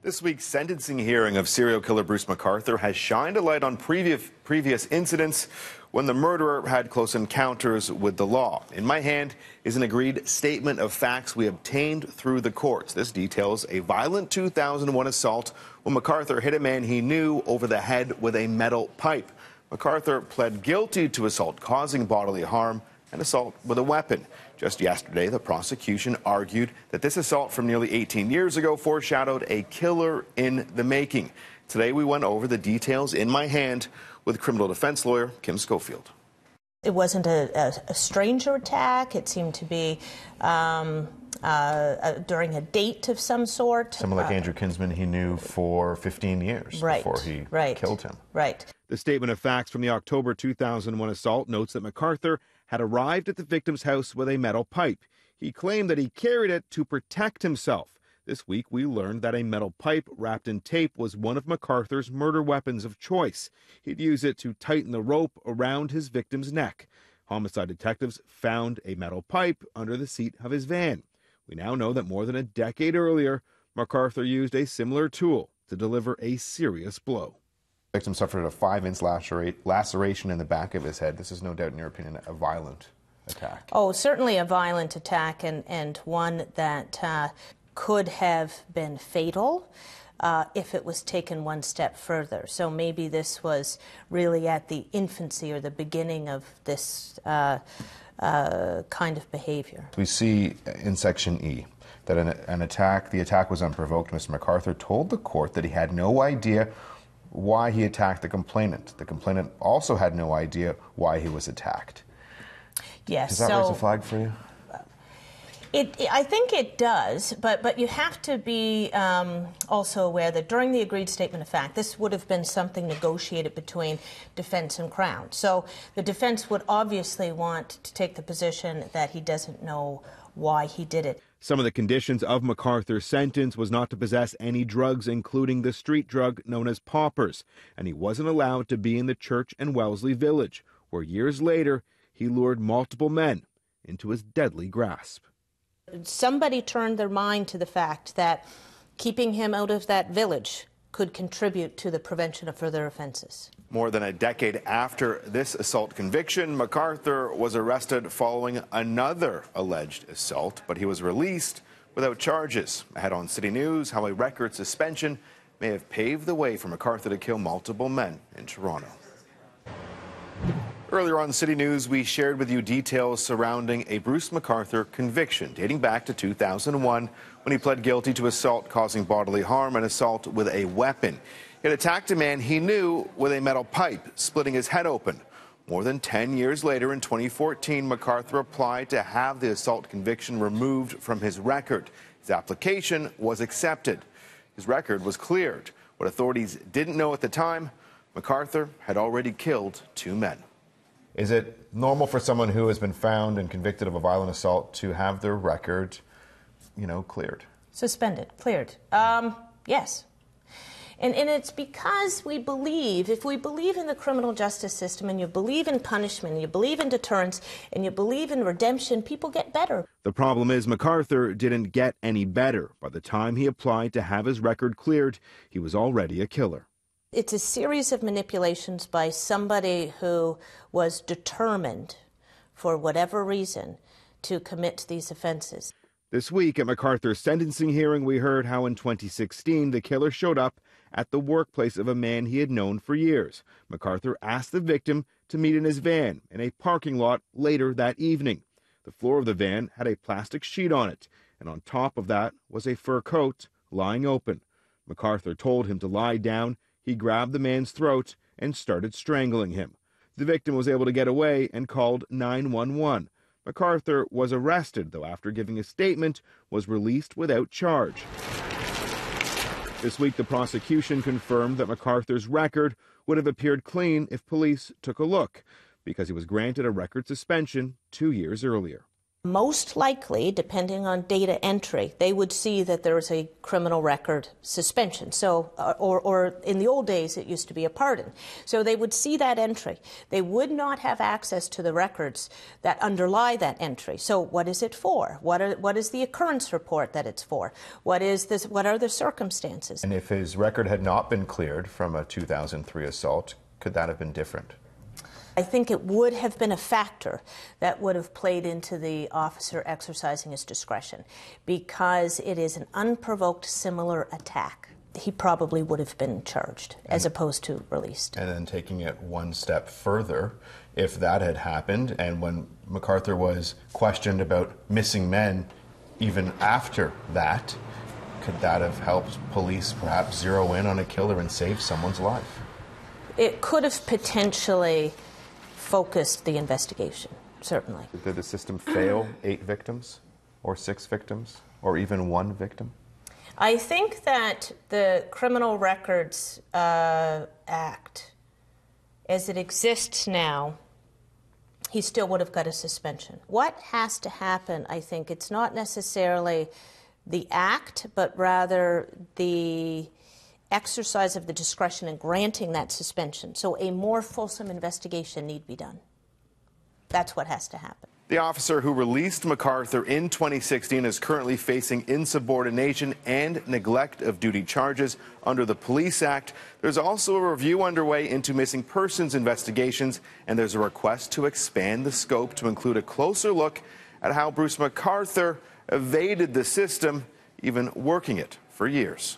This week's sentencing hearing of serial killer Bruce McArthur has shined a light on previous incidents when the murderer had close encounters with the law. In my hand is an agreed statement of facts we obtained through the courts. This details a violent 2001 assault when McArthur hit a man he knew over the head with a metal pipe. McArthur pled guilty to assault causing bodily harm and assault with a weapon. Just yesterday, the prosecution argued that this assault from nearly 18 years ago foreshadowed a killer in the making. Today, we went over the details in my hand with criminal defense lawyer Kim Schofield. It wasn't a stranger attack. It seemed to be during a date of some sort. Someone like Andrew Kinsman he knew for 15 years before he killed him. Right. The statement of facts from the October 2001 assault notes that McArthur had arrived at the victim's house with a metal pipe. He claimed that he carried it to protect himself. This week, we learned that a metal pipe wrapped in tape was one of McArthur's murder weapons of choice. He'd use it to tighten the rope around his victim's neck. Homicide detectives found a metal pipe under the seat of his van. We now know that more than a decade earlier, McArthur used a similar tool to deliver a serious blow. The victim suffered a 5-inch laceration in the back of his head. This is no doubt, in your opinion, a violent attack. Oh, certainly a violent attack, and one that could have been fatal if it was taken one step further. So maybe this was really at the infancy or the beginning of this kind of behavior. We see in Section E that the attack was unprovoked. Mr. McArthur told the court that he had no idea why he attacked the complainant. The complainant also had no idea why he was attacked. Yes. Does that raise a flag for you? I think it does, but you have to be also aware that during the agreed statement of fact, this would have been something negotiated between defense and Crown. So the defense would obviously want to take the position that he doesn't know why he did it. Some of the conditions of McArthur's sentence was not to possess any drugs, including the street drug known as poppers, and he wasn't allowed to be in the Church and Wellesley village, where years later he lured multiple men into his deadly grasp. Somebody turned their mind to the fact that keeping him out of that village could contribute to the prevention of further offenses. More than a decade after this assault conviction, McArthur was arrested following another alleged assault, but he was released without charges. Ahead on City News, how a record suspension may have paved the way for McArthur to kill multiple men in Toronto. Earlier on City News, we shared with you details surrounding a Bruce McArthur conviction dating back to 2001 when he pled guilty to assault causing bodily harm and assault with a weapon. He had attacked a man he knew with a metal pipe, splitting his head open. More than 10 years later, in 2014, McArthur applied to have the assault conviction removed from his record. His application was accepted. His record was cleared. What authorities didn't know at the time, McArthur had already killed 2 men. Is it normal for someone who has been found and convicted of a violent assault to have their record, cleared? Suspended, cleared. Yes. And it's because we believe, if we believe in the criminal justice system and you believe in punishment, and you believe in deterrence, and you believe in redemption, people get better. The problem is McArthur didn't get any better. By the time he applied to have his record cleared, he was already a killer. It's a series of manipulations by somebody who was determined, for whatever reason, to commit these offenses. This week at McArthur's sentencing hearing, we heard how in 2016 the killer showed up at the workplace of a man he had known for years. McArthur asked the victim to meet in his van in a parking lot later that evening. The floor of the van had a plastic sheet on it, and on top of that was a fur coat lying open. McArthur told him to lie down. He grabbed the man's throat and started strangling him. The victim was able to get away and called 911. McArthur was arrested, though after giving a statement, was released without charge. This week, the prosecution confirmed that McArthur's record would have appeared clean if police took a look, because he was granted a record suspension 2 years earlier. Most likely, depending on data entry, they would see that there is a criminal record suspension. So, or in the old days, it used to be a pardon. So they would see that entry. They would not have access to the records that underlie that entry. So what is it for? What is the occurrence report that it's for? What are the circumstances? And if his record had not been cleared from a 2003 assault, could that have been different? I think it would have been a factor that would have played into the officer exercising his discretion, because it is an unprovoked similar attack. He probably would have been charged as opposed to released. And then taking it one step further, if that had happened, and when McArthur was questioned about missing men even after that, could that have helped police perhaps zero in on a killer and save someone's life? It could have potentially focused the investigation, certainly. Did the system fail 8 victims, or 6 victims, or even 1 victim? I think that the Criminal Records Act, as it exists now, he still would have got a suspension. What has to happen, I think, it's not necessarily the act, but rather the exercise of the discretion in granting that suspension. So a more fulsome investigation need be done. That's what has to happen. The officer who released McArthur in 2016 is currently facing insubordination and neglect of duty charges under the Police Act. There's also a review underway into missing persons investigations, and there's a request to expand the scope to include a closer look at how Bruce McArthur evaded the system, even working it for years.